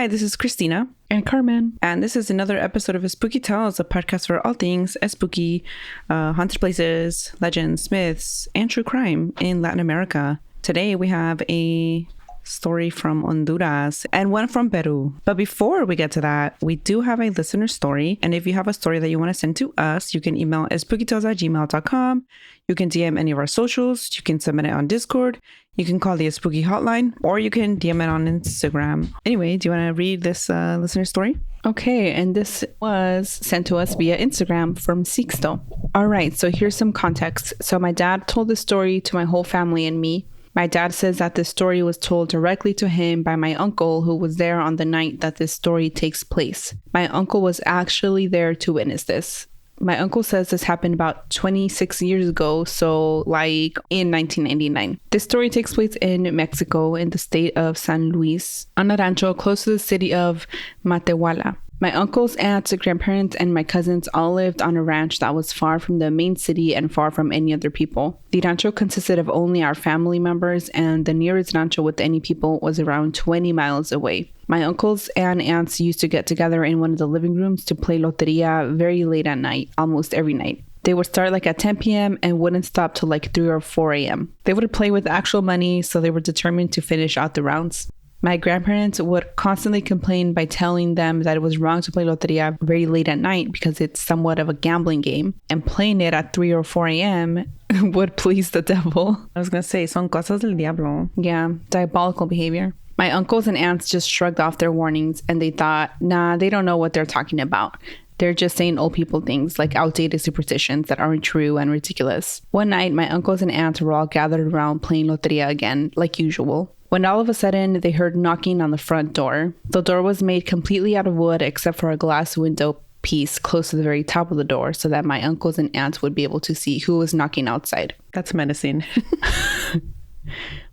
Hi, this is Cristina. And Carmen. And this is another episode of Espooky Tales, a podcast for all things spooky, haunted places, legends, myths, and true crime in Latin America. Today we have a story from Honduras and one from Peru. But before we get to that, we do have a listener story. And if you have a story that you want to send to us, you can email espookytales@gmail.com. You can DM any of our socials. You can submit it on Discord. You can call the Spooky Hotline, or you can DM it on Instagram. Anyway, do you want to read this listener story? Okay, and this was sent to us via Instagram from Sixto. All right, so here's some context. So my dad told this story to my whole family and me. My dad says that this story was told directly to him by my uncle, who was there on the night that this story takes place. My uncle was actually there to witness this. My uncle says this happened about 26 years ago, so like in 1999. This story takes place in Mexico, in the state of San Luis, on a rancho close to the city of Matehuala. My uncles, aunts, grandparents, and my cousins all lived on a ranch that was far from the main city and far from any other people. The rancho consisted of only our family members, and the nearest rancho with any people was around 20 miles away. My uncles and aunts used to get together in one of the living rooms to play loteria very late at night, almost every night. They would start like at 10 p.m. and wouldn't stop till like 3 or 4 a.m. They would play with actual money, so they were determined to finish out the rounds. My grandparents would constantly complain by telling them that it was wrong to play loteria very late at night because it's somewhat of a gambling game, and playing it at 3 or 4 a.m. would please the devil. I was going to say, son cosas del diablo. Yeah, diabolical behavior. My uncles and aunts just shrugged off their warnings and they thought, nah, they don't know what they're talking about. They're just saying old people things, like outdated superstitions that aren't true and ridiculous. One night, my uncles and aunts were all gathered around playing loteria again, like usual, when all of a sudden they heard knocking on the front door. The door was made completely out of wood except for a glass window piece close to the very top of the door so that my uncles and aunts would be able to see who was knocking outside. That's menacing.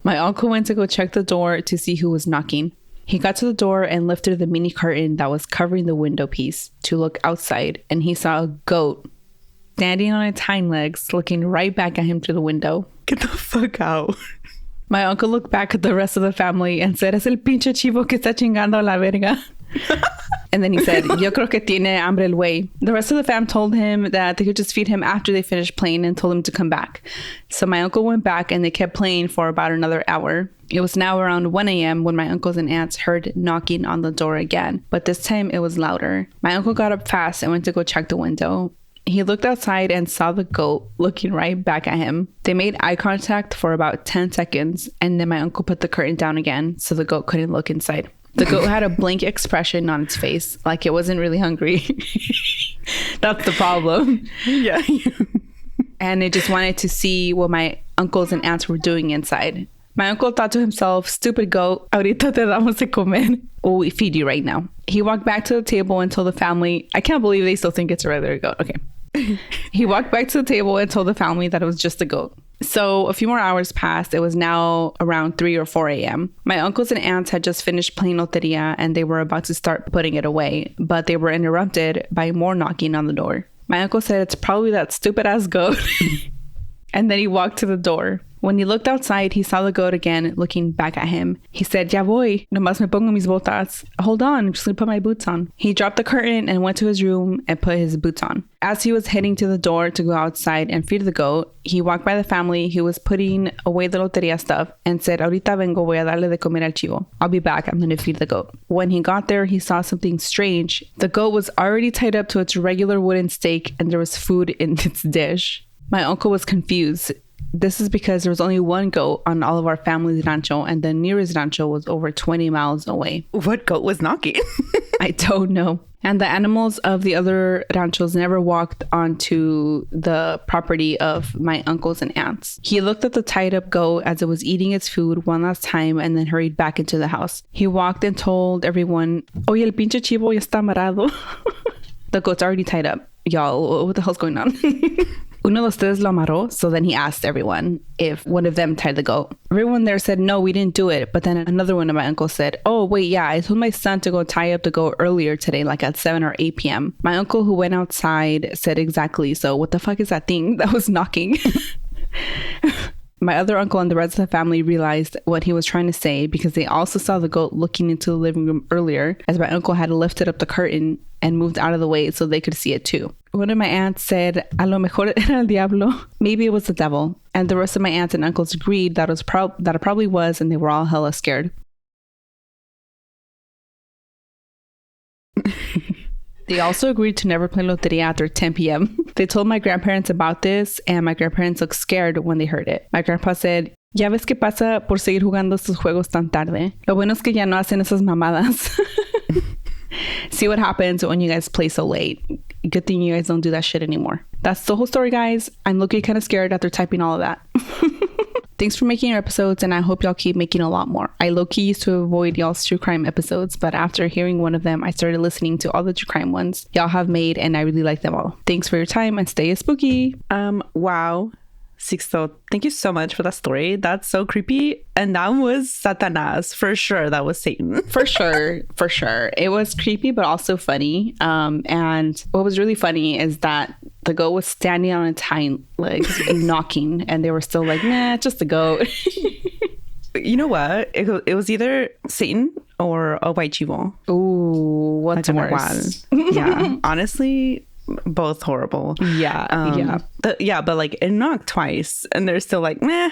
My uncle went to go check the door to see who was knocking. He got to the door and lifted the mini curtain that was covering the window piece to look outside, and he saw a goat standing on its hind legs looking right back at him through the window. Get the fuck out. My uncle looked back at the rest of the family and said, "Es el pinche chivo que está chingando a la verga." And then he said, "Yo creo que tiene hambre el güey." The rest of the fam told him that they could just feed him after they finished playing and told him to come back. So my uncle went back and they kept playing for about another hour. It was now around 1 a.m. when my uncles and aunts heard knocking on the door again, but this time it was louder. My uncle got up fast and went to go check the window. He looked outside and saw the goat looking right back at him. They made eye contact for about 10 seconds, and then my uncle put the curtain down again so the goat couldn't look inside. The goat had a blank expression on its face, like it wasn't really hungry. That's the problem. Yeah. And it just wanted to see what my uncles and aunts were doing inside. My uncle thought to himself, "Stupid goat, ahorita te damos de comer. Well, we feed you right now." He walked back to the table and told the family, I can't believe they still think it's a regular goat. Okay. He walked back to the table and told the family that it was just a goat. So a few more hours passed. It was now around 3 or 4 a.m. My uncles and aunts had just finished playing loteria and they were about to start putting it away, but they were interrupted by more knocking on the door. My uncle said, "It's probably that stupid ass goat." And then he walked to the door. When he looked outside, he saw the goat again looking back at him. He said, "Ya voy, nomás me pongo mis botas." Hold on, I'm just gonna put my boots on. He dropped the curtain and went to his room and put his boots on. As he was heading to the door to go outside and feed the goat, he walked by the family who was putting away the loteria stuff and said, "Ahorita vengo, voy a darle de comer al chivo. I'll be back, I'm gonna feed the goat." When he got there, he saw something strange. The goat was already tied up to its regular wooden stake and there was food in its dish. My uncle was confused. This is because there was only one goat on all of our family's rancho, and the nearest rancho was over 20 miles away. What goat was knocking? I don't know. And the animals of the other ranchos never walked onto the property of my uncles and aunts. He looked at the tied up goat as it was eating its food one last time and then hurried back into the house. He walked and told everyone, "Oye, el pinche chivo ya está amarrado." The goat's already tied up. Y'all, what the hell's going on? Uno de ustedes lo amarró. So then he asked everyone if one of them tied the goat. Everyone there said, "No, we didn't do it." But then another one of my uncles said, "Oh, wait, yeah, I told my son to go tie up the goat earlier today, like at 7 or 8 p.m. My uncle who went outside said exactly. So what the fuck is that thing that was knocking? My other uncle and the rest of the family realized what he was trying to say because they also saw the goat looking into the living room earlier, as my uncle had lifted up the curtain and moved out of the way so they could see it too. One of my aunts said, "A lo mejor era el diablo." Maybe it was the devil. And the rest of my aunts and uncles agreed that it probably was, and they were all hella scared. They also agreed to never play loteria after 10 p.m. They told my grandparents about this, and my grandparents looked scared when they heard it. My grandpa said, "Ya ves qué pasa por seguir jugando estos juegos tan tarde. Lo bueno es que ya no hacen esas mamadas." See what happens when you guys play so late. Good thing you guys don't do that shit anymore. That's the whole story, guys. I'm looking kind of scared after typing all of that. Thanks for making your episodes, and I hope y'all keep making a lot more. I low-key used to avoid y'all's true crime episodes, but after hearing one of them, I started listening to all the true crime ones y'all have made, and I really like them all. Thanks for your time, and stay spooky. Wow. Sixto, thank you so much for that story. That's so creepy. And that was Satanas. For sure, that was Satan. For sure. It was creepy, but also funny. And what was really funny is that the goat was standing on its hind legs and knocking, and they were still like, nah, it's just a goat. You know what? It was either Satan or a white chivo. Ooh, what's worse? Yeah, honestly, both horrible. Yeah. But like it knocked twice, and they're still like, meh.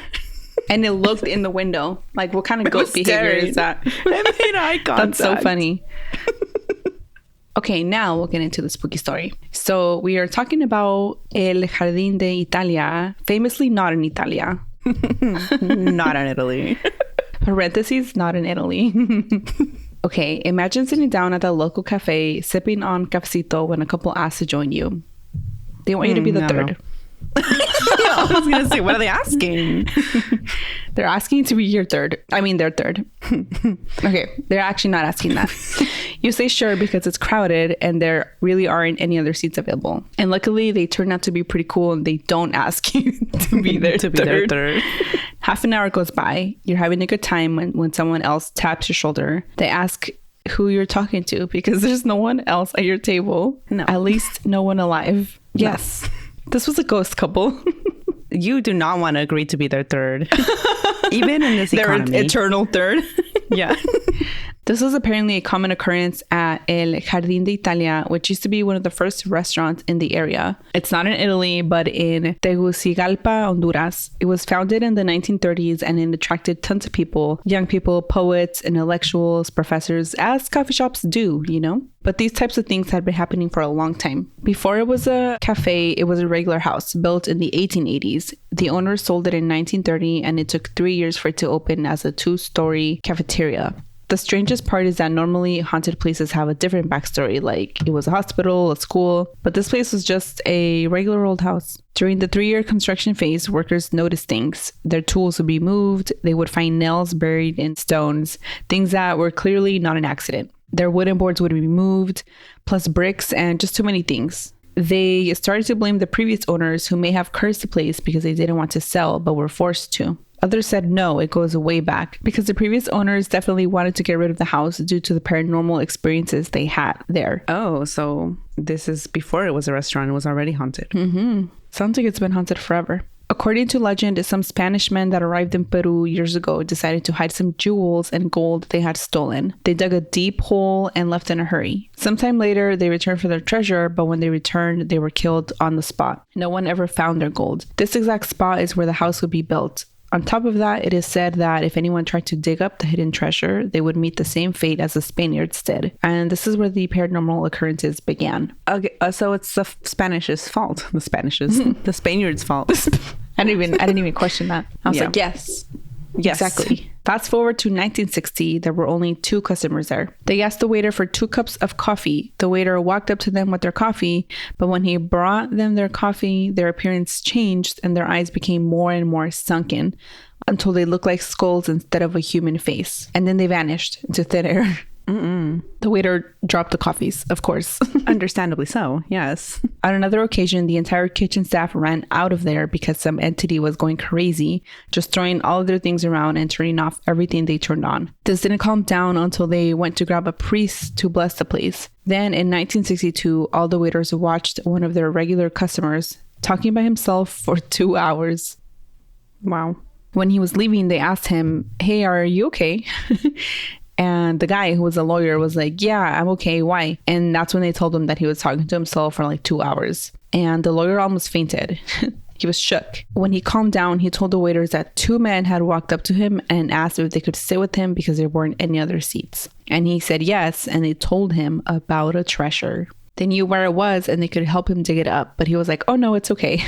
And it looked in the window. Like, what kind of goat behavior is that? It made eye contact. That's so funny. Okay, now we'll get into the spooky story. So we are talking about El Jardin de Italia, famously not in Italia. Not in Italy. Parentheses, not in Italy. Okay, imagine sitting down at a local cafe, sipping on cafecito when a couple asks to join you. They want you to be the third. I was going to say, what are they asking? They're asking to be your third. I mean, their third. Okay, they're actually not asking that. You say sure because it's crowded and there really aren't any other seats available. And luckily, they turn out to be pretty cool and they don't ask you to be their third. Half an hour goes by. You're having a good time when someone else taps your shoulder. They ask who you're talking to because there's no one else at your table. No. At least no one alive. Yes. No. This was a ghost couple. You do not want to agree to be their third. Even in this economy. Their eternal third. Yeah. This was apparently a common occurrence at El Jardin de Italia, which used to be one of the first restaurants in the area. It's not in Italy, but in Tegucigalpa, Honduras. It was founded in the 1930s and it attracted tons of people, young people, poets, intellectuals, professors, as coffee shops do, you know? But these types of things had been happening for a long time. Before it was a cafe, it was a regular house built in the 1880s. The owner sold it in 1930 and it took 3 years for it to open as a 2-story cafeteria. The strangest part is that normally haunted places have a different backstory, like it was a hospital, a school, but this place was just a regular old house. During the 3-year construction phase, workers noticed things. Their tools would be moved, they would find nails buried in stones, things that were clearly not an accident. Their wooden boards would be moved, plus bricks and just too many things. They started to blame the previous owners who may have cursed the place because they didn't want to sell but were forced to. Others said no, it goes way back because the previous owners definitely wanted to get rid of the house due to the paranormal experiences they had there. Oh, so this is before it was a restaurant. It was already haunted. Mm-hmm. Sounds like it's been haunted forever. According to legend, some Spanish men that arrived in Peru years ago decided to hide some jewels and gold they had stolen. They dug a deep hole and left in a hurry. Sometime later, they returned for their treasure, but when they returned, they were killed on the spot. No one ever found their gold. This exact spot is where the house would be built. On top of that, it is said that if anyone tried to dig up the hidden treasure, they would meet the same fate as the Spaniards did. And this is where the paranormal occurrences began. Okay, so it's the Spanish's fault. The Spaniards' fault. I didn't even question that. I was like, yes, exactly. Fast forward to 1960, there were only 2 customers there. They asked the waiter for 2 cups of coffee. The waiter walked up to them with their coffee, but when he brought them their coffee, their appearance changed and their eyes became more and more sunken until they looked like skulls instead of a human face. And then they vanished into thin air. Mm-mm. The waiter dropped the coffees, of course. Understandably so, yes. On another occasion, the entire kitchen staff ran out of there because some entity was going crazy, just throwing all of their things around and turning off everything they turned on. This didn't calm down until they went to grab a priest to bless the place. Then in 1962, all the waiters watched one of their regular customers talking by himself for 2 hours. Wow. When he was leaving, they asked him, "Hey, are you okay?" And the guy who was a lawyer was like, "Yeah, I'm okay. Why?" And that's when they told him that he was talking to himself for like 2 hours. And the lawyer almost fainted. He was shook. When he calmed down, he told the waiters that 2 men had walked up to him and asked if they could sit with him because there weren't any other seats. And he said yes, and they told him about a treasure. They knew where it was and they could help him dig it up. But he was like, "Oh no, it's okay."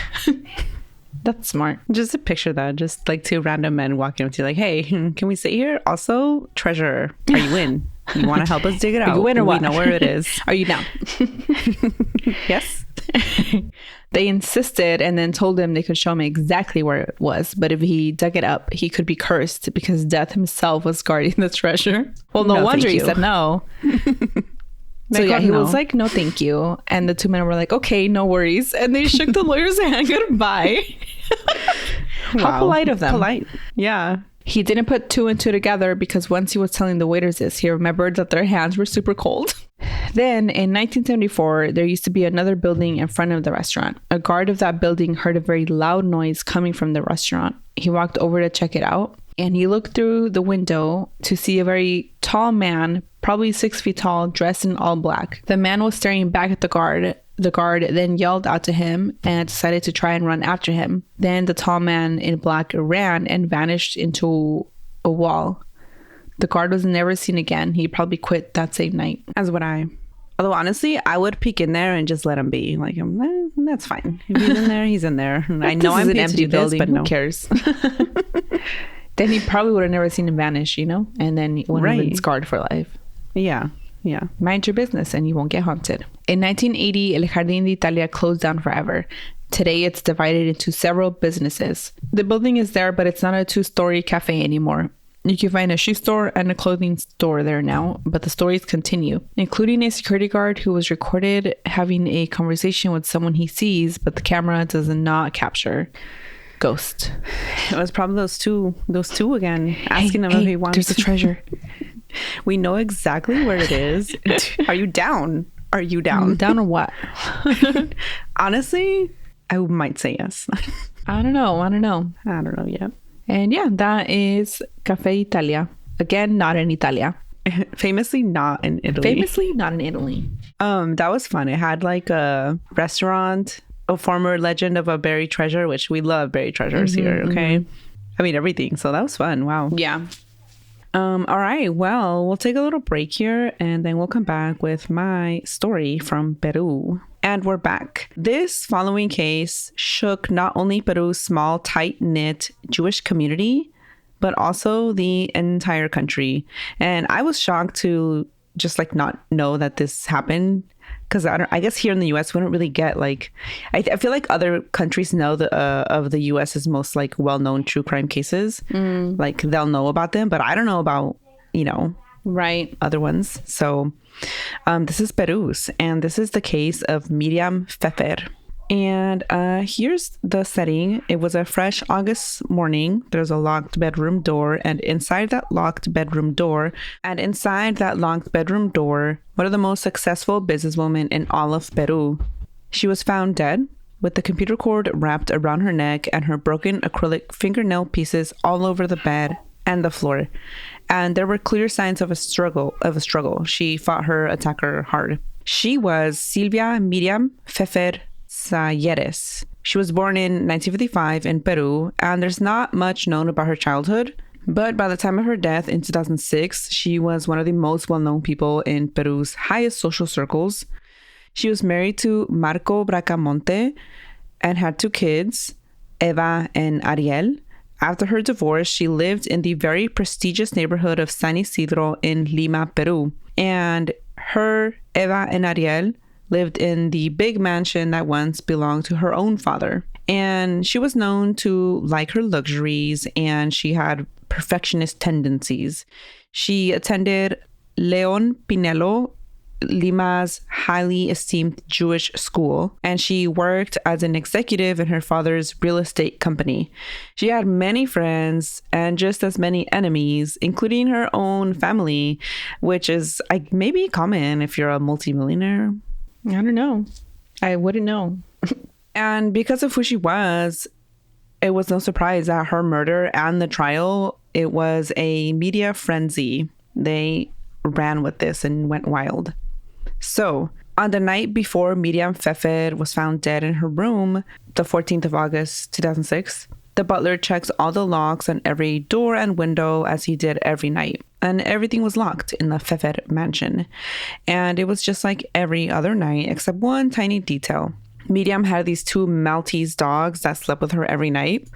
That's smart. Just to picture that, just like 2 random men walking up to you like, "Hey, can we sit here? Also, treasure. Are you in? You want to help us dig it out? Are you in or what? We know where it is. Are you down?" Yes. They insisted and then told him they could show him exactly where it was. But if he dug it up, he could be cursed because Death himself was guarding the treasure. Well, no wonder he said no. So yeah, he was like, "No, thank you." And the 2 men were like, "Okay, no worries." And they shook the lawyer's hand goodbye. How polite of them. Polite. Yeah. He didn't put 2 and 2 together because once he was telling the waiters this, he remembered that their hands were super cold. Then in 1974, there used to be another building in front of the restaurant. A guard of that building heard a very loud noise coming from the restaurant. He walked over to check it out, and he looked through the window to see a very tall man, probably 6 feet tall, dressed in all black. The man was staring back at the guard. The guard then yelled out to him and decided to try and run after him. Then the tall man in black ran and vanished into a wall. The guard was never seen again. He probably quit that same night. As would I. Although honestly, I would peek in there and just let him be. Like, that's fine. If he's in there, he's in there. I know I'm paid to do this, but no. Who cares? Then he probably would have never seen him vanish, and then he would have been scarred for life. Yeah. Yeah. Mind your business and you won't get haunted. In 1980, El Jardin de Italia closed down forever. Today, it's divided into several businesses. The building is there, but it's not a 2-story cafe anymore. You can find a shoe store and a clothing store there now, but the stories continue, including a security guard who was recorded having a conversation with someone he sees, but the camera does not capture. Ghost. It was probably those two again, asking him if he wants. There's a treasure. We know exactly where it is. Are you down? Are you down? Down or what? Honestly, I might say yes. I don't know yet. And yeah, that is Cafe Italia. Again, not in Italia. Famously not in Italy. That was fun. It had like a restaurant, a former legend of a buried treasure, which we love buried treasures here, okay? I mean, everything. So that was fun. Wow. Yeah. All right. Well, we'll take a little break here and then we'll come back with my story from Peru. And we're back. This following case shook not only Peru's small, tight-knit Jewish community, but also the entire country. And I was shocked to just like not know that this happened. Because I guess here in the U.S. we don't really get like, I feel like other countries know of the U.S.'s most like well-known true crime cases. Like they'll know about them, but I don't know about, right, other ones. So this is Peru's, and this is the case of Myriam Fefer. And here's the setting. It was a fresh August morning. There's a locked bedroom door, and inside that locked bedroom door, one of the most successful businesswomen in all of Peru. She was found dead with the computer cord wrapped around her neck and her broken acrylic fingernail pieces all over the bed and the floor. And there were clear signs of a struggle. She fought her attacker hard. She was Silvia Myriam Fefer Sayeres. She was born in 1955 in Peru, and there's not much known about her childhood. But by the time of her death in 2006, she was one of the most well-known people in Peru's highest social circles. She was married to Marco Bracamonte and had 2 kids, Eva and Ariel. After her divorce, she lived in the very prestigious neighborhood of San Isidro in Lima, Peru. And her, Eva and Ariel, lived in the big mansion that once belonged to her own father. And she was known to like her luxuries, and she had perfectionist tendencies. She attended Leon Pinelo, Lima's highly esteemed Jewish school, and she worked as an executive in her father's real estate company. She had many friends and just as many enemies, including her own family, which is maybe common if you're a multimillionaire. I don't know. I wouldn't know. And because of who she was, it was no surprise that her murder and the trial, it was a media frenzy. They ran with this and went wild. So on the night before Myriam Fefer was found dead in her room, the 14th of August, 2006, the butler checks all the locks on every door and window as he did every night. And everything was locked in the Fefer mansion. And it was just like every other night, except one tiny detail. Myriam had these 2 Maltese dogs that slept with her every night.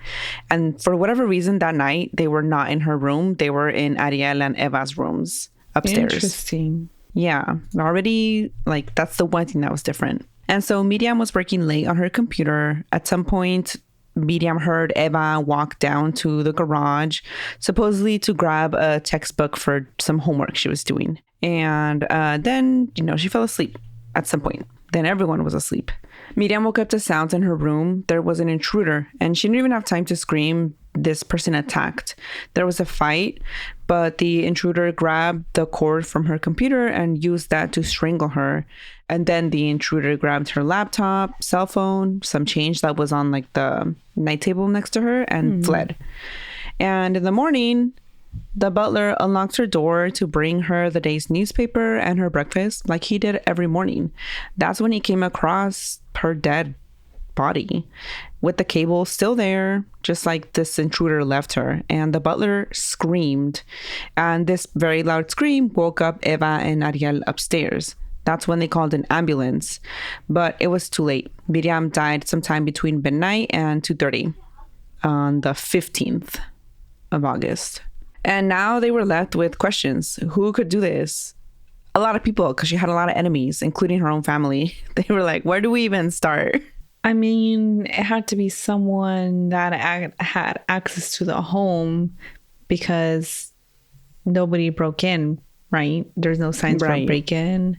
And for whatever reason, that night, they were not in her room. They were in Ariel and Eva's rooms upstairs. Interesting. Yeah, already, like, that's the one thing that was different. And so Myriam was working late on her computer. At some point, Myriam heard Eva walk down to the garage, supposedly to grab a textbook for some homework she was doing. And then, she fell asleep at some point. Then everyone was asleep. Myriam woke up to sounds in her room. There was an intruder, and she didn't even have time to scream. This person attacked. There was a fight, but the intruder grabbed the cord from her computer and used that to strangle her. And then the intruder grabbed her laptop, cell phone, some change that was on like the night table next to her, and fled. And in the morning, the butler unlocked her door to bring her the day's newspaper and her breakfast like he did every morning. That's when he came across her dead body with the cable still there, just like this intruder left her. And the butler screamed, and this very loud scream woke up Eva and Ariel upstairs. That's when they called an ambulance, but it was too late. Myriam died sometime between midnight and 2:30 on the 15th of August. And now they were left with questions. Who could do this? A lot of people, because she had a lot of enemies, including her own family. They were like, where do we even start? I mean, it had to be someone that had access to the home because nobody broke in, right? There's no signs for a break-in.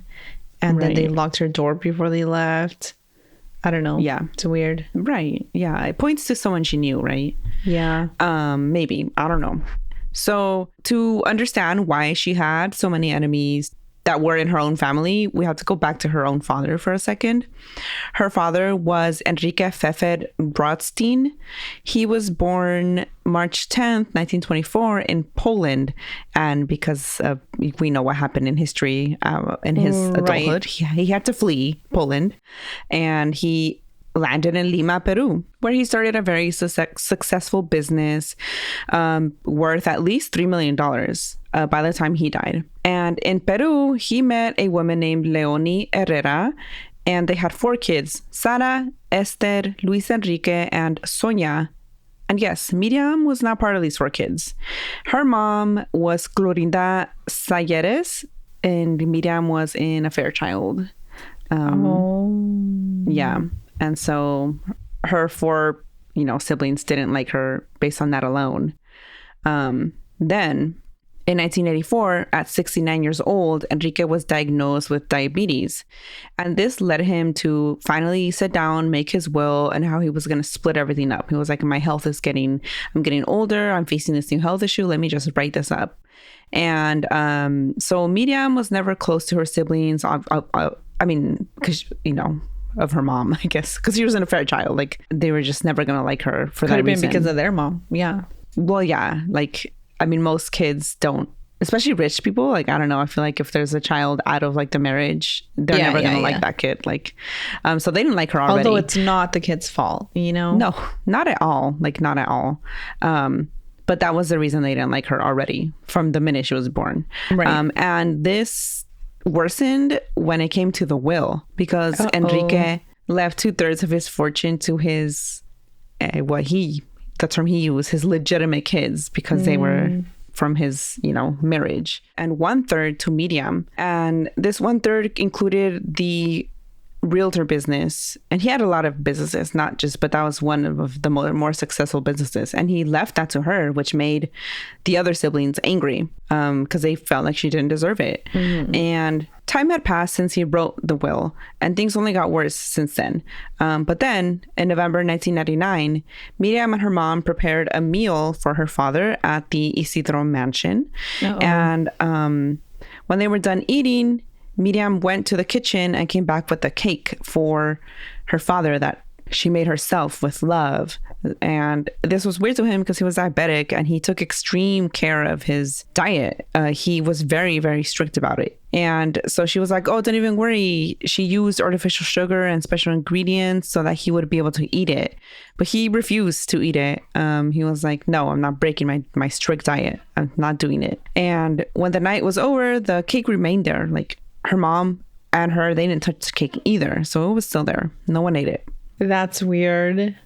And then they locked her door before they left. I don't know. Yeah. It's weird. Right. Yeah. It points to someone she knew, right? Yeah. Maybe. I don't know. So to understand why she had so many enemies that were in her own family, we have to go back to her own father for a second. Her father was Enrique Fefer Brodstein. He was born March 10th, 1924 in Poland. And because we know what happened in history in his adulthood, he had to flee Poland. And he landed in Lima, Peru, where he started a very successful business worth at least $3 million by the time he died. And in Peru, he met a woman named Leonie Herrera, and they had 4 kids: Sara, Esther, Luis Enrique, and Sonia. And yes, Myriam was not part of these 4 kids. Her mom was Clorinda Sayeres, and Myriam was in a Fairchild. Yeah. And so her 4, siblings didn't like her based on that alone. Then in 1984, at 69 years old, Enrique was diagnosed with diabetes. And this led him to finally sit down, make his will, and how he was going to split everything up. He was like, I'm getting older. I'm facing this new health issue. Let me just write this up. And so Myriam was never close to her siblings. I mean, because, of her mom, I guess, because she was in a Fairchild. Like, they were just never going to like her for that reason. Could have been because of their mom. Yeah. Well, yeah. Like, I mean, most kids don't, especially rich people. Like, I don't know. I feel like if there's a child out of like the marriage, they're never going to like that kid. Like, so they didn't like her already. Although it's not the kid's fault, No, not at all. Like, not at all. But that was the reason they didn't like her already from the minute she was born. Right. And this worsened when it came to the will, because Enrique left 2/3 of his fortune to his the term he used, his legitimate kids, because they were from his marriage, and 1/3 to Myriam. And this 1/3 included the realtor business, and he had a lot of businesses, but that was one of the more successful businesses, and he left that to her, which made the other siblings angry because they felt like she didn't deserve it. And time had passed since he wrote the will, and things only got worse since then. But then in November 1999, Myriam and her mom prepared a meal for her father at the Isidro mansion. And when they were done eating, Myriam went to the kitchen and came back with a cake for her father that she made herself with love. And this was weird to him because he was diabetic and he took extreme care of his diet. He was very, very strict about it. And so she was like, oh, don't even worry. She used artificial sugar and special ingredients so that he would be able to eat it. But he refused to eat it. He was like, no, I'm not breaking my strict diet. I'm not doing it. And when the night was over, the cake remained there. Like her mom and her, they didn't touch the cake either. So it was still there. No one ate it. That's weird.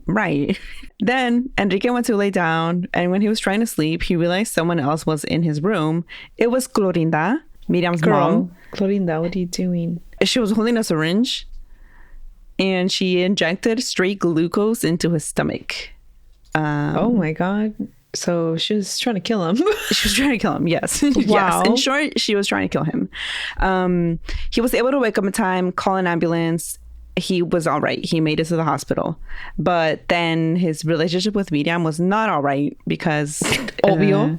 Right. Then Enrique went to lay down, and when he was trying to sleep, he realized someone else was in his room. It was Clorinda, Myriam's mom. Clorinda, what are you doing? She was holding a syringe, and she injected straight glucose into his stomach. Oh my God. So she was trying to kill him. She was trying to kill him, yes. Wow. Yes, in short, she was trying to kill him. He was able to wake up in time, call an ambulance. He was all right. He made it to the hospital. But then his relationship with Myriam was not all right because Obvio.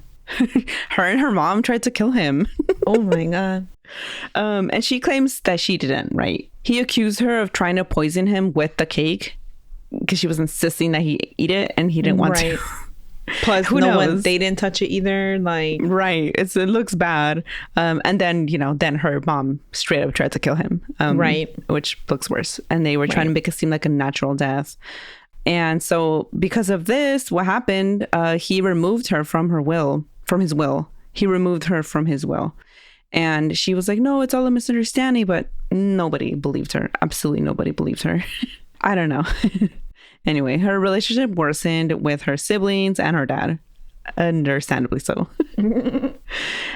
Her and her mom tried to kill him. Oh my God. And she claims that she didn't, right? He accused her of trying to poison him with the cake because she was insisting that he eat it and he didn't want to. Plus, Who knows? they didn't touch it either. Like, right. It looks bad. And then, then her mom straight up tried to kill him. Right. Which looks worse. And they were trying to make it seem like a natural death. And so because of this, what happened, he removed her from his will. He removed her from his will. And she was like, no, it's all a misunderstanding. But nobody believed her. Absolutely nobody believed her. I don't know. Anyway, her relationship worsened with her siblings and her dad. Understandably so.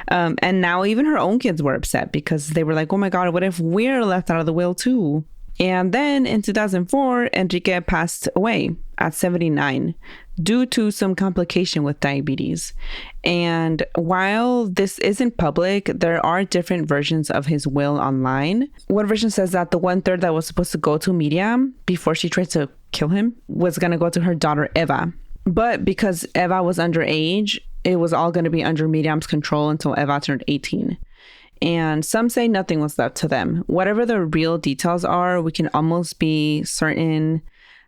And now even her own kids were upset because they were like, oh my God, what if we're left out of the will too? And then in 2004, Enrique passed away at 79 due to some complication with diabetes. And while this isn't public, there are different versions of his will online. One version says that the 1/3 that was supposed to go to Myriam before she tried to kill him was going to go to her daughter Eva. But because Eva was underage, it was all going to be under Myriam's control until Eva turned 18. And some say nothing was left to them. Whatever the real details are, we can almost be certain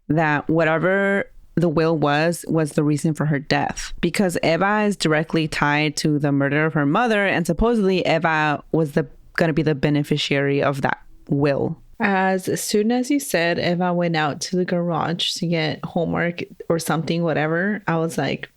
that whatever the will was the reason for her death. Because Eva is directly tied to the murder of her mother, and supposedly Eva was going to be the beneficiary of that will. As soon as you said Eva went out to the garage to get homework or something, whatever, I was like,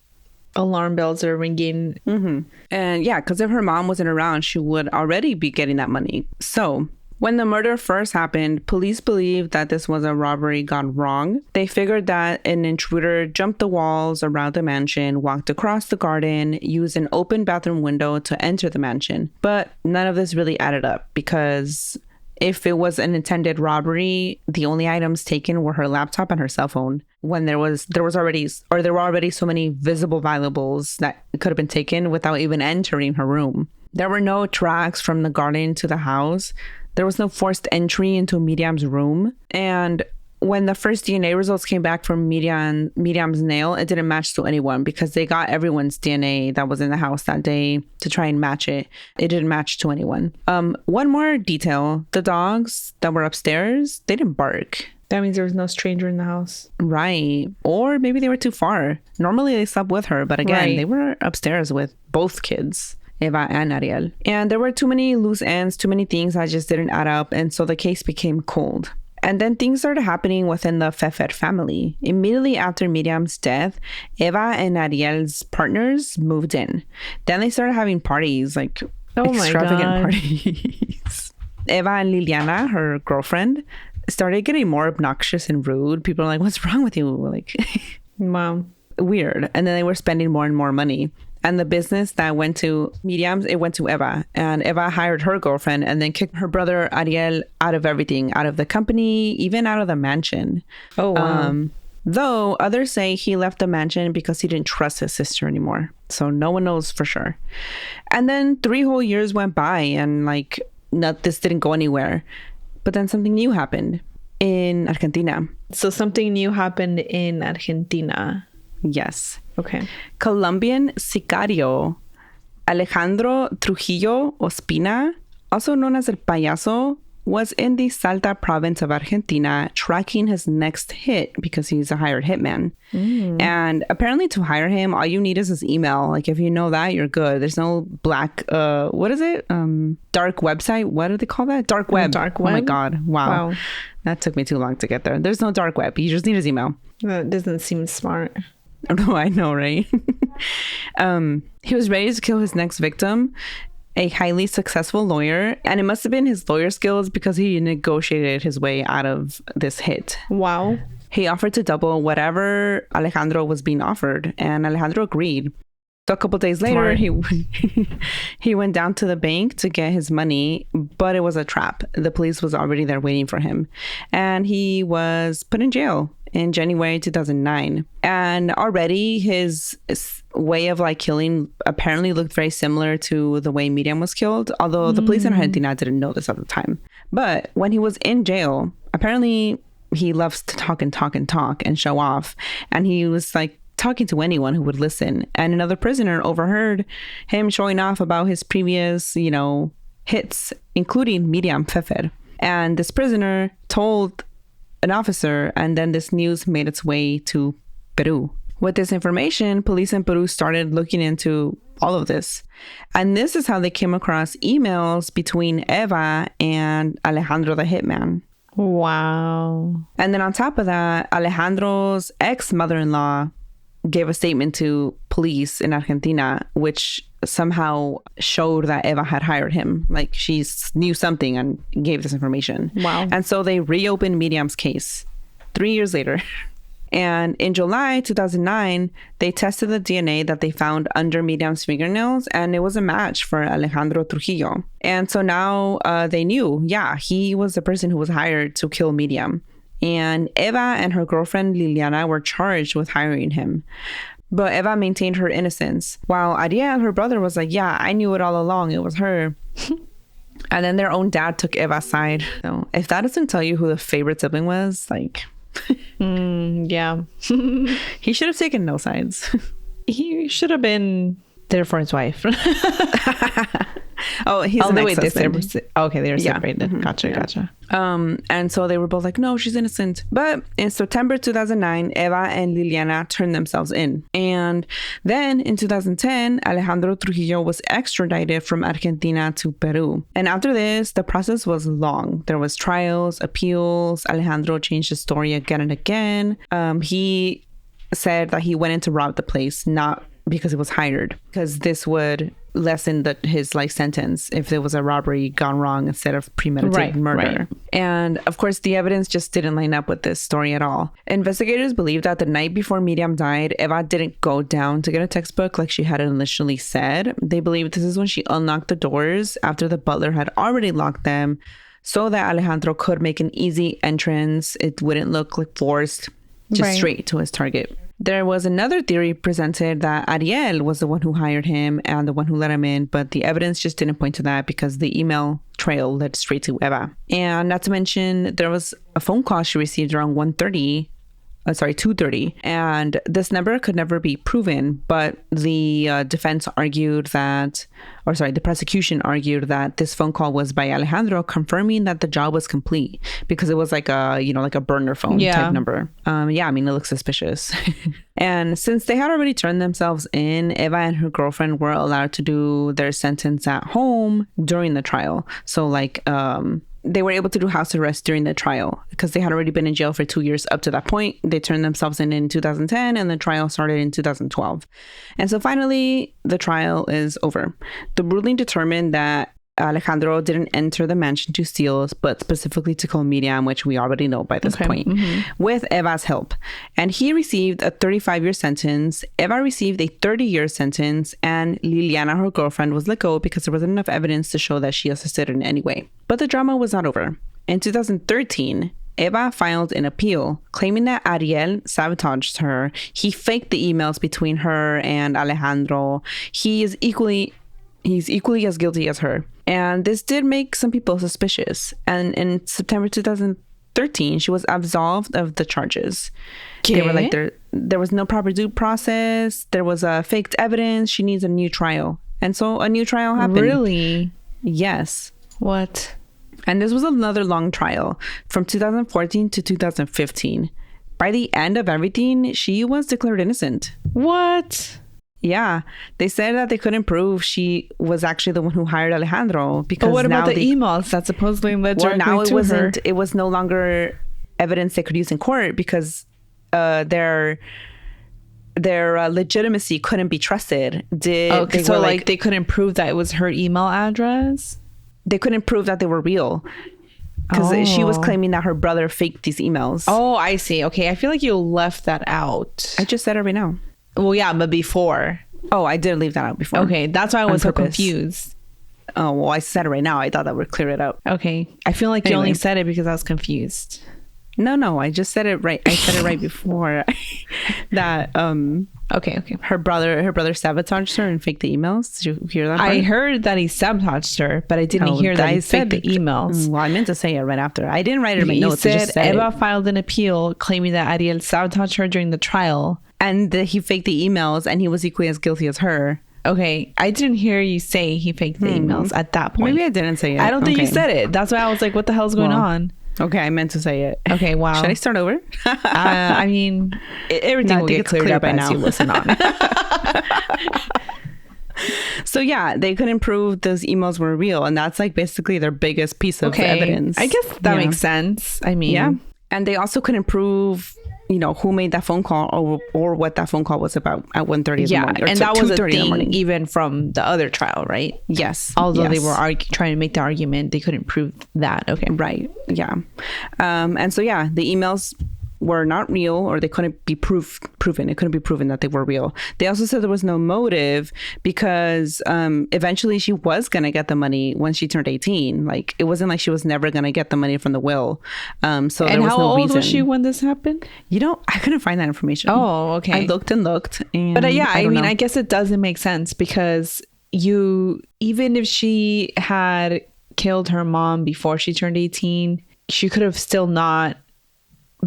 alarm bells are ringing. Mm-hmm. And yeah, because if her mom wasn't around, she would already be getting that money. So when the murder first happened, police believed that this was a robbery gone wrong. They figured that an intruder jumped the walls around the mansion, walked across the garden, used an open bathroom window to enter the mansion. But none of this really added up because if it was an intended robbery, the only items taken were her laptop and her cell phone. When there were already so many visible valuables that could have been taken without even entering her room. There were no tracks from the garden to the house. There was no forced entry into Myriam's room. And when the first DNA results came back from Myriam's nail, it didn't match to anyone because they got everyone's DNA that was in the house that day to try and match it. It didn't match to anyone. One more detail, the dogs that were upstairs, they didn't bark. That means there was no stranger in the house. Right. Or maybe they were too far. Normally they slept with her, but again, Right. They were upstairs with both kids, Eva and Ariel. And there were too many loose ends, too many things that just didn't add up. And so the case became cold. And then things started happening within the Fefer family. Immediately after Myriam's death, Eva and Ariel's partners moved in. Then they started having parties, like extravagant parties. Eva and Liliana, her girlfriend, started getting more obnoxious and rude. People are like, what's wrong with you? Like, Wow. Weird. And then they were spending more and more money. And the business that went to Myriam's, it went to Eva. And Eva hired her girlfriend and then kicked her brother Ariel out of everything, out of the company, even out of the mansion. Oh, wow. Though others say he left the mansion because he didn't trust his sister anymore. So no one knows for sure. And then 3 whole years went by and this didn't go anywhere. But then something new happened in Argentina. So something new happened in Argentina. Yes. Okay. Colombian sicario Alejandro Trujillo Ospina, also known as El Payaso, was in the Salta province of Argentina tracking his next hit because he's a hired hitman. And apparently to hire him, all you need is his email. Like if you know that, you're good. There's no black, what is it? Dark website. What do they call that? Dark web. Dark web? Oh my God. Wow. That took me too long to get there. There's no dark web. You just need his email. That doesn't seem smart. No, I know, right? He was ready to kill his next victim, a highly successful lawyer, and it must have been his lawyer skills because he negotiated his way out of this hit. Wow. He offered to double whatever Alejandro was being offered, and Alejandro agreed. So a couple days later, he went down to the bank to get his money, but it was a trap. The police was already there waiting for him, and he was put in jail in January 2009. And already his way of like killing apparently looked very similar to the way Myriam was killed, although the police in Argentina didn't know this at the time. But when he was in jail, apparently he loves to talk and show off, and he was like talking to anyone who would listen. And another prisoner overheard him showing off about his previous, hits, including Myriam Fefer. And this prisoner told an officer, and then this news made its way to Peru. With this information, police in Peru started looking into all of this. And this is how they came across emails between Eva and Alejandro the hitman. Wow. And then on top of that, Alejandro's ex-mother-in-law gave a statement to police in Argentina, which somehow showed that Eva had hired him. Like she knew something and gave this information. Wow. And so they reopened Myriam's case 3 years later. And in July 2009, they tested the DNA that they found under Myriam's fingernails, and it was a match for Alejandro Trujillo. And so now they knew, he was the person who was hired to kill Myriam. And Eva and her girlfriend Liliana were charged with hiring him. But Eva maintained her innocence, while Ariel, her brother, was like, I knew it all along. It was her. And then their own dad took Eva's side. So if that doesn't tell you who the favorite sibling was, like... yeah. He should have taken no sides. He should have been there for his wife. Oh, he's an ex-husband. Okay, they were separated. Mm-hmm. Gotcha. And so they were both like, no, she's innocent. But in September 2009, Eva and Liliana turned themselves in. And then in 2010, Alejandro Trujillo was extradited from Argentina to Peru. And after this, the process was long. There was trials, appeals. Alejandro changed his story again and again. He said that he went in to rob the place, not because he was hired, because this would lessen his sentence if there was a robbery gone wrong instead of premeditated murder. Right. And of course, the evidence just didn't line up with this story at all. Investigators believe that the night before Myriam died, Eva didn't go down to get a textbook like she had initially said. They believe this is when she unlocked the doors after the butler had already locked them, so that Alejandro could make an easy entrance. It wouldn't look like forced, just straight to his target. There was another theory presented that Ariel was the one who hired him and the one who let him in, but the evidence just didn't point to that because the email trail led straight to Eva. And not to mention, there was a phone call she received around 2:30, and this number could never be proven, but the the prosecution argued that this phone call was by Alejandro, confirming that the job was complete because it was like a burner phone type number. It looks suspicious. And since they had already turned themselves in, Eva and her girlfriend were allowed to do their sentence at home during the trial. So they were able to do house arrest during the trial because they had already been in jail for 2 years up to that point. They turned themselves in 2010, and the trial started in 2012. And so finally, the trial is over. The ruling determined that Alejandro didn't enter the mansion to steal, but specifically to kill Myriam, which we already know by this point, with Eva's help. And he received a 35-year sentence. Eva received a 30-year sentence, and Liliana, her girlfriend, was let go because there wasn't enough evidence to show that she assisted in any way. But the drama was not over. In 2013, Eva filed an appeal claiming that Ariel sabotaged her. He faked the emails between her and Alejandro. He's equally as guilty as her. And this did make some people suspicious. And in September 2013, she was absolved of the charges. They were like, there was no proper due process. There was faked evidence. She needs a new trial. And so a new trial happened. Really? Yes. What? And this was another long trial from 2014 to 2015. By the end of everything, she was declared innocent. What? Yeah, they said that they couldn't prove she was actually the one who hired Alejandro. Because but what about now the emails that supposedly led directly now to her? It was no longer evidence they could use in court because their legitimacy couldn't be trusted. They couldn't prove that it was her email address? They couldn't prove that they were real. Because she was claiming that her brother faked these emails. Oh, I see. Okay, I feel like you left that out. I just said it right now. Well, yeah, but before. Oh, I did leave that out before. Okay, that's why I was so confused. Oh, well, I said it right now. I thought that would clear it up. Okay. I feel like you only said it because I was confused. No, I just said it right. I said it right before that. Okay. Her brother sabotaged her and faked the emails. Did you hear that part? I heard that he sabotaged her, but I didn't hear that he faked the emails. Well, I meant to say it right after. I didn't write it in my notes. He said Eva filed an appeal claiming that Ariel sabotaged her during the trial. And that he faked the emails and he was equally as guilty as her. Okay, I didn't hear you say he faked the emails at that point. Maybe I didn't say it. I don't think you said it. That's why I was like, what the hell's going on? Okay, I meant to say it. Okay, wow. Should I start over? I mean, everything will get cleared up as you listen on. So yeah, they couldn't prove those emails were real. And that's like basically their biggest piece of evidence. I guess that makes sense. I mean. Yeah. And they also couldn't prove, who made that phone call or what that phone call was about at 1:30 in the morning. And that was a thing even from the other trial, right? Yes. Although they were trying to make the argument, they couldn't prove that. Okay. Right. Yeah. And so, yeah, the emails were not real, or they couldn't be proven. It couldn't be proven that they were real. They also said there was no motive because eventually she was going to get the money when she turned 18. Like, it wasn't like she was never going to get the money from the will. So there was no reason. And how old was she when this happened? I couldn't find that information. Oh, okay. I looked. And but I guess it doesn't make sense because even if she had killed her mom before she turned 18, she could have still not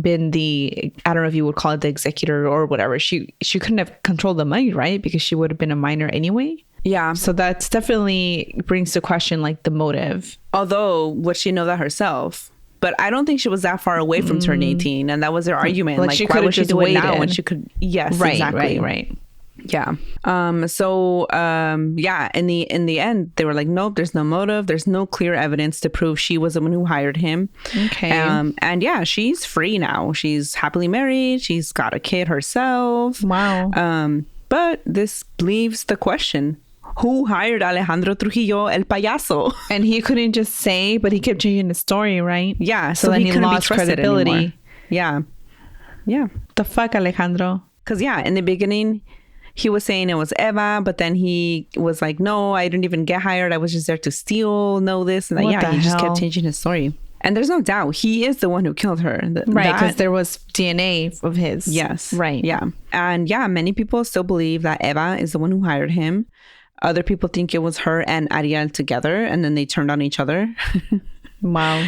been I don't know if you would call it the executor or whatever. She couldn't have controlled the money, right? Because she would have been a minor anyway. Yeah. So that's definitely brings to question like the motive. Although, would she know that herself? But I don't think she was that far away from turning 18. And that was their argument. Like she why would she do it now when waited. she could? Yes, right, exactly. Right. Yeah. In the end, they were like, nope, there's no motive. There's no clear evidence to prove she was the one who hired him. Okay. And yeah, she's free now. She's happily married. She's got a kid herself. Wow. But this leaves the question, who hired Alejandro Trujillo el payaso? And he couldn't just say, but he kept changing the story, right? Yeah. So then he lost credibility. Anymore. Yeah. Yeah. The fuck, Alejandro? Because in the beginning, he was saying it was Eva, but then he was like, no, I didn't even get hired. I was just there to steal, know this. And he just kept changing his story. And there's no doubt he is the one who killed her. Right, because there was DNA of his. Yes. Right. Yeah. And many people still believe that Eva is the one who hired him. Other people think it was her and Ariel together, and then they turned on each other. Wow.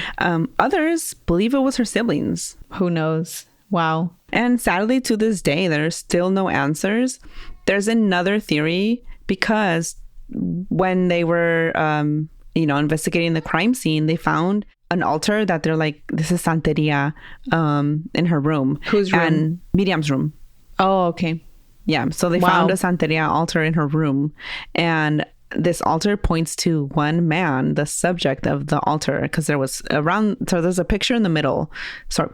Others believe it was her siblings. Who knows? Wow. And sadly, to this day, there's still no answers. There's another theory because when they were, investigating the crime scene, they found an altar that they're like, this is Santeria in her room. Whose room? And Myriam's room. Oh, okay. Yeah. So they found a Santeria altar in her room. And this altar points to one man, the subject of the altar, because there's a picture in the middle,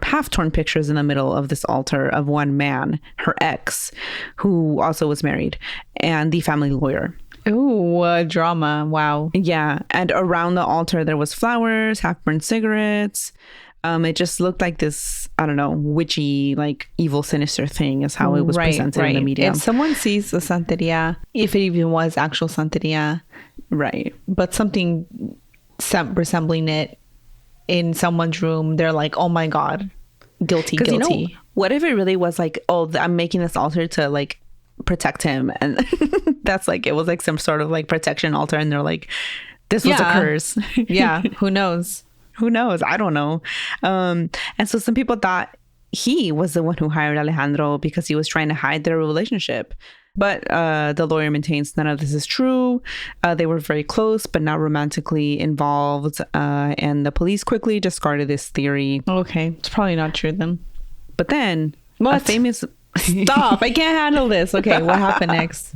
half-torn pictures in the middle of this altar of one man, her ex, who also was married, and the family lawyer. Ooh, drama. Wow. Yeah. And around the altar, there was flowers, half-burned cigarettes. It just looked like this, I don't know, witchy, like evil, sinister thing is how it was presented in the media. If someone sees the Santeria, if it even was actual Santeria, right, but something resembling it in someone's room, they're like, oh my God, guilty. What if it really was like, oh, I'm making this altar to like protect him, and that's like, it was like some sort of like protection altar, and they're like, this was a curse. Yeah, who knows? Who knows? I don't know. And so some people thought he was the one who hired Alejandro because he was trying to hide their relationship. But the lawyer maintains none of this is true. They were very close, but not romantically involved. And the police quickly discarded this theory. Okay, it's probably not true then. But then What? a famous... Stop, I can't handle this. Okay, what happened next?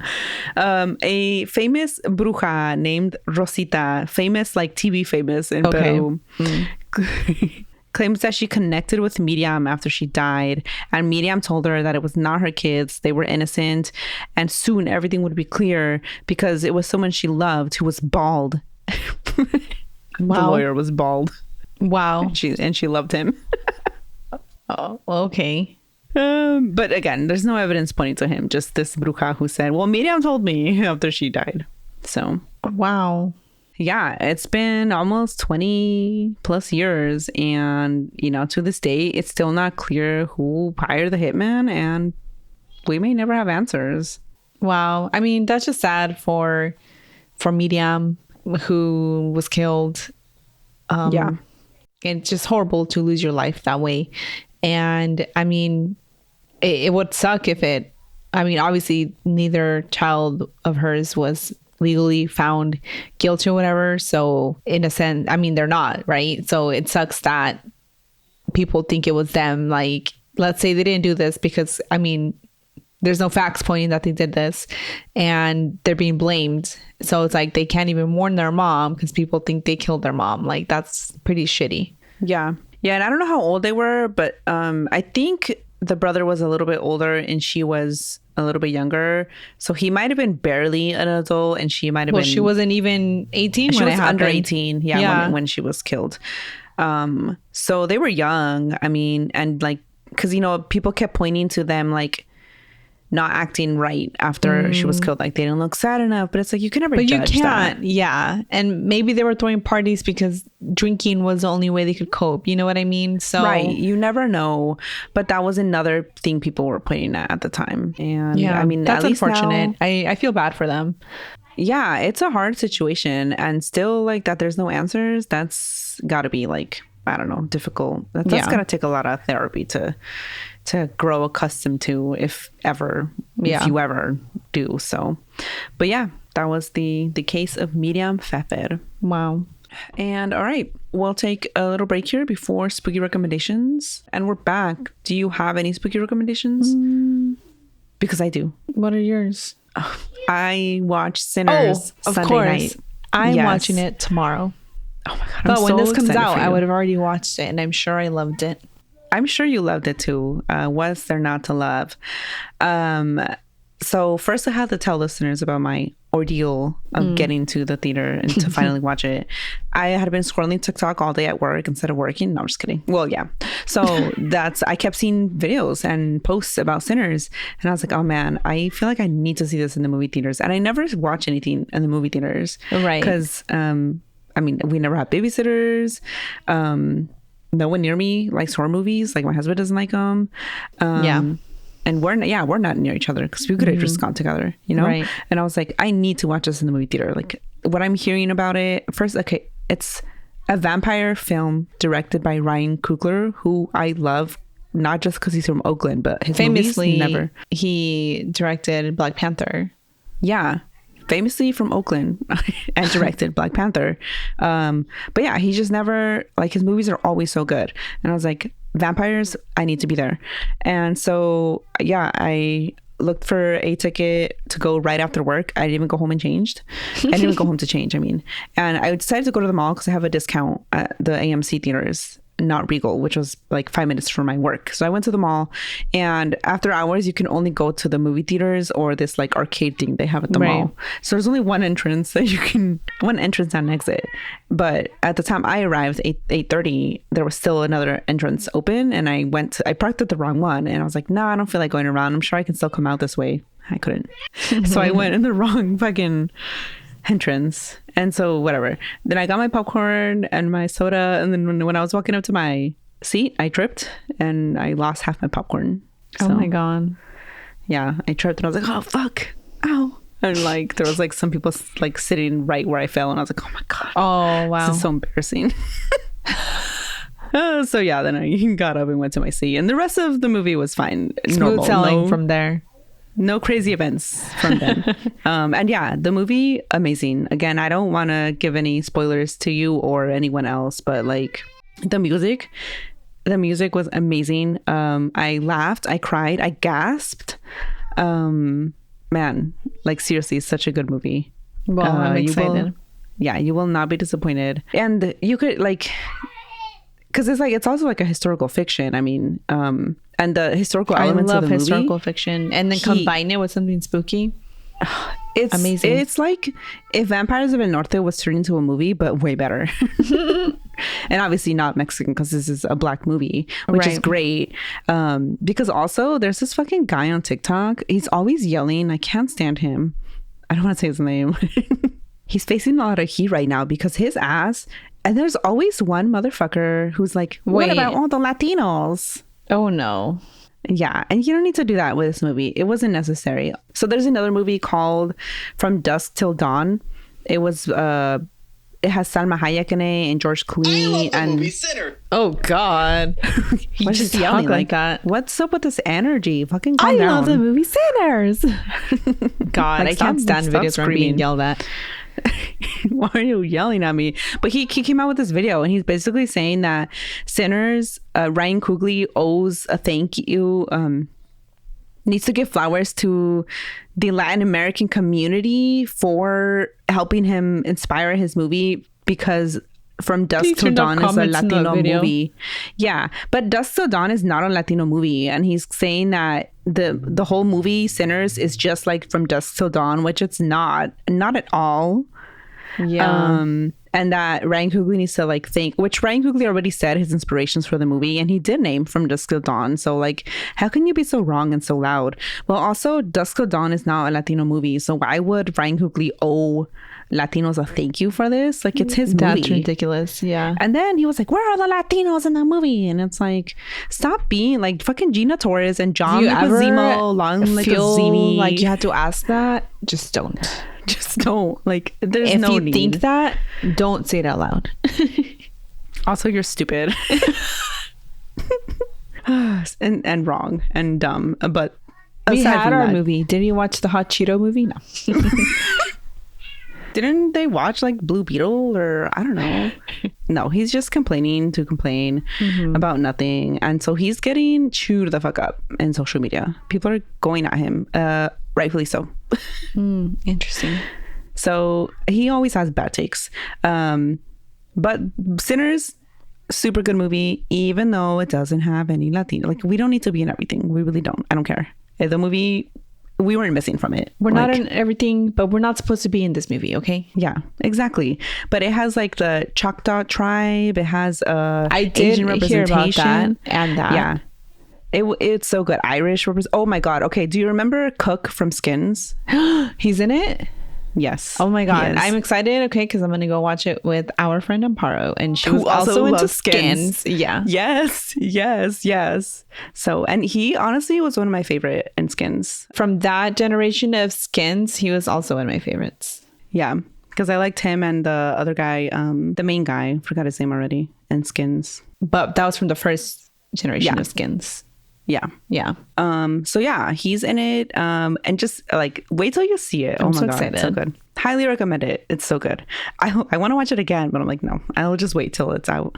A famous bruja named Rosita, famous like TV famous in Peru, claims that she connected with Myriam after she died, and Myriam told her that it was not her kids, they were innocent, and soon everything would be clear because it was someone she loved who was bald. Wow. The lawyer was bald. Wow. And she loved him. Oh, okay. But again, there's no evidence pointing to him, just this bruja who said, well, Myriam told me after she died. So Wow. yeah, it's been almost 20 plus years, and to this day it's still not clear who hired the hitman, and we may never have answers. Wow. I mean, that's just sad for Myriam, who was killed. Yeah. It's just horrible to lose your life that way. And I mean, it would suck if obviously neither child of hers was legally found guilty or whatever. So in a sense, I mean, they're not, right? So it sucks that people think it was them. Like, let's say they didn't do this because, I mean, there's no facts pointing that they did this, and they're being blamed. So it's like they can't even warn their mom because people think they killed their mom. Like, that's pretty shitty. Yeah. Yeah. And I don't know how old they were, but I think the brother was a little bit older and she was a little bit younger. So he might have been barely an adult, and she might have been... She wasn't even 18 she when was it happened. under 18. Yeah. When she was killed. So they were young. I mean, and like, because, people kept pointing to them like not acting right after she was killed. Like, they didn't look sad enough, but it's like, you can never judge that. Yeah. And maybe they were throwing parties because drinking was the only way they could cope. You know what I mean? So right. You never know. But that was another thing people were pointing at the time. And yeah, I mean, that's at least unfortunate. now, I feel bad for them. Yeah, it's a hard situation, and still like that there's no answers. That's gotta be like, I don't know, difficult. That's gotta take a lot of therapy to grow accustomed to, if you ever do. So, but yeah, that was the case of Myriam Fefer. Wow. And all right, we'll take a little break here before spooky recommendations, and we're back. Do you have any spooky recommendations? Because I do. What are yours? I watched Sinners Sunday night. I'm watching it tomorrow. Oh my god! But when this comes out, I would have already watched it, and I'm sure I loved it. I'm sure you loved it too. Was there not to love? So first I had to tell listeners about my ordeal of getting to the theater and to finally watch it. I had been scrolling TikTok all day at work instead of working. No, I'm just kidding. Well, yeah. So I kept seeing videos and posts about Sinners, and I was like, oh man, I feel like I need to see this in the movie theaters. And I never watch anything in the movie theaters. Right. Because, I mean, we never have babysitters. No one near me likes horror movies. Like, my husband doesn't like them. And we're not near each other because we could have just gone together, Right. And I was like, I need to watch this in the movie theater. Like, what I'm hearing about it first, okay, it's a vampire film directed by Ryan Coogler, who I love, not just because he's from Oakland, but his famously movies he directed Black Panther. Yeah. Famously from Oakland and directed Black Panther. But yeah, he just never, like, his movies are always so good. And I was like, vampires, I need to be there. And so, yeah, I looked for a ticket to go right after work. I didn't even go home and changed. I didn't even go home to change, and I decided to go to the mall because I have a discount at the AMC theaters, not Regal, which was like 5 minutes from my work. So I went to the mall, and after hours you can only go to the movie theaters or this like arcade thing they have at the mall. So there's only one entrance and exit. But at the time I arrived, 8:30, there was still another entrance open, and I parked at the wrong one, and I was like, nah, I don't feel like going around. I'm sure I can still come out this way. I couldn't. So I went in the wrong fucking entrance, and so whatever. Then I got my popcorn and my soda, and then when I was walking up to my seat, I tripped and I lost half my popcorn. Oh my god. Yeah, I tripped and I was like, oh fuck, ow. And like there was like some people like sitting right where I fell, and I was like, oh my god, oh wow, this is so embarrassing. So yeah, then I got up and went to my seat, and the rest of the movie was fine. Smooth sailing from there. No crazy events from then. And yeah, the movie, amazing. Again, I don't want to give any spoilers to you or anyone else, but like the music was amazing. I laughed, I cried, I gasped. Man, like seriously, such a good movie. Well, I'm excited. You will not be disappointed. And you could like, because it's also like a historical fiction. I mean, and the historical elements of the movie. I love historical fiction, and then combine it with something spooky. It's amazing. It's like if Vampires of El Norte was turned into a movie, but way better. And obviously not Mexican, because this is a black movie, which is great. Because also there's this fucking guy on TikTok. He's always yelling. I can't stand him. I don't want to say his name. He's facing a lot of heat right now because his ass. And there's always one motherfucker who's like, what about all the Latinos? Oh no. Yeah, and you don't need to do that with this movie. It wasn't necessary. So there's another movie called From Dusk Till Dawn. It was it has Salma Hayek in it and George Clooney and movie Sinner. Oh God. He just yelling like that. What's up with this energy? Fucking calm down. I love the movie Sinners. God, Like, I can't stand videos where I'm being yelled at. Why are you yelling at me? But he came out with this video and he's basically saying that Sinners, Ryan Coogler owes a thank you, needs to give flowers to the Latin American community for helping him inspire his movie, because From Dusk Till Dawn is a Latino movie. Yeah, but Dusk Till Dawn is not a Latino movie, and he's saying that the whole movie Sinners is just like From Dusk Till Dawn, which it's not at all. Yeah. And that Ryan Coogler needs to like think, which Ryan Coogler already said his inspirations for the movie, and he did name From Dusk Till Dawn. So like, how can you be so wrong and so loud? Well, also Dusk Till Dawn is not a Latino movie, so why would Ryan Coogler owe Latinos a thank you for this? Like, it's his movie. That's ridiculous. Yeah. And then he was like, where are the Latinos in that movie? And it's like, stop being like fucking Gina Torres and John Leguizamo, feel like you have to ask that? Just don't. Just don't. Like, there's no need. If you think that, don't say it out loud. Also, you're stupid. and wrong and dumb. But we had our movie. Did you watch the Hot Cheeto movie? No. Didn't they watch like Blue Beetle or I don't know? No, he's just complaining to complain about nothing. And so he's getting chewed the fuck up in social media. People are going at him. Rightfully so. Interesting. So he always has bad takes. But Sinners, super good movie, even though it doesn't have any Latino. Like, we don't need to be in everything. We really don't. I don't care. The movie, we weren't missing from it. We're not in everything, but we're not supposed to be in this movie, okay? Yeah, exactly. But it has like the Choctaw tribe. It has I did Asian representation. Hear about that and that. Yeah. It's so good. Irish oh my God. Okay, do you remember Cook from Skins? He's in it? Yes. Oh my God. I'm excited, okay, because I'm going to go watch it with our friend Amparo, and she was also into Skins. Yeah. Yes. So, and he honestly was one of my favorite in Skins. From that generation of Skins, he was also one of my favorites. Yeah, because I liked him and the other guy, the main guy, forgot his name already, in Skins. But that was from the first generation of Skins. Yeah. So yeah, he's in it. And just like, wait till you see it. I'm my so God, excited. it's so good. Highly recommend it. It's so good. I want to watch it again, but I'm like, no, I'll just wait till it's out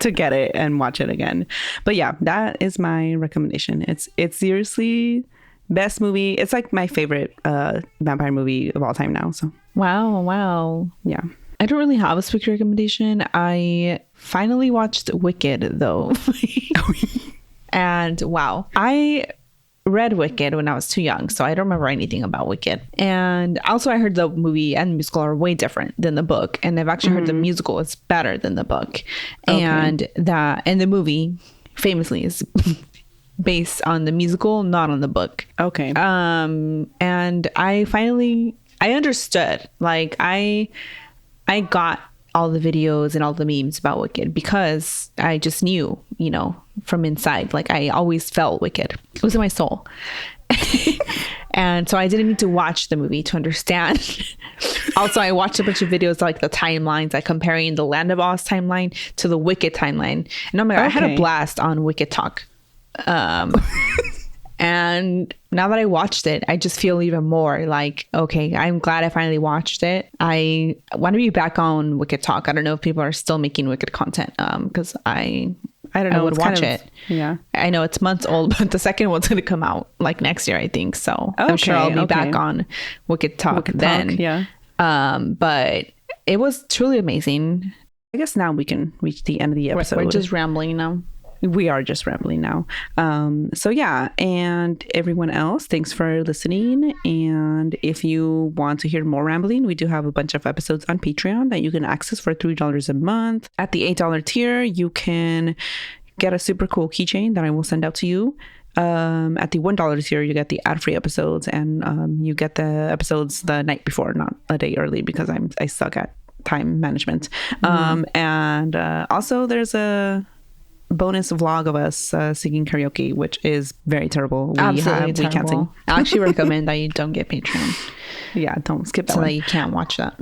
to get it and watch it again. But yeah, that is my recommendation. It's seriously best movie. It's like my favorite vampire movie of all time now. So wow. Yeah. I don't really have a spooky recommendation. I finally watched Wicked though. And wow, I read Wicked when I was too young, so I don't remember anything about Wicked. And also I heard the movie and the musical are way different than the book, and I've actually heard the musical is better than the book. And the movie famously is based on the musical, not on the book. Okay. And I understood, like I got all the videos and all the memes about Wicked because I just knew, from inside. Like, I always felt Wicked. It was in my soul. And so I didn't need to watch the movie to understand. Also, I watched a bunch of videos, like the timelines, like comparing the Land of Oz timeline to the Wicked timeline. And oh my God, I had a blast on Wicked Talk. And And now that I watched it, I just feel even more like, okay, I'm glad I finally watched it. I want to be back on Wicked Talk. I don't know if people are still making Wicked content, because I don't know. I would watch it. Yeah. I know it's months old, but the second one's going to come out like next year, I think. So I'm sure I'll be back on Wicked Talk then. Yeah. But it was truly amazing. I guess now we can reach the end of the episode. We're just rambling now. We are just rambling now. So yeah, and everyone else, thanks for listening. And if you want to hear more rambling, we do have a bunch of episodes on Patreon that you can access for $3 a month. At the $8 tier, you can get a super cool keychain that I will send out to you. At the $1 tier, you get the ad-free episodes, and you get the episodes the night before, not a day early, because I suck at time management. And also there's a bonus vlog of us singing karaoke, which is very terrible. We can't sing. I actually recommend that you don't get Patreon. Yeah, don't skip that so one. that you can't watch that.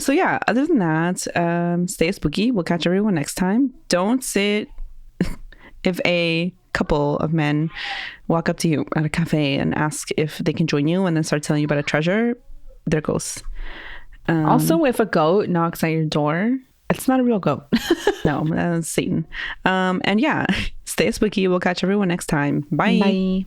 So yeah, other than that, stay spooky. We'll catch everyone next time. Don't sit if a couple of men walk up to you at a cafe and ask if they can join you and then start telling you about a treasure, they're ghosts. Also, if a goat knocks at your door, it's not a real goat. No, that's Satan. And yeah, stay spooky. We'll catch everyone next time. Bye. Bye.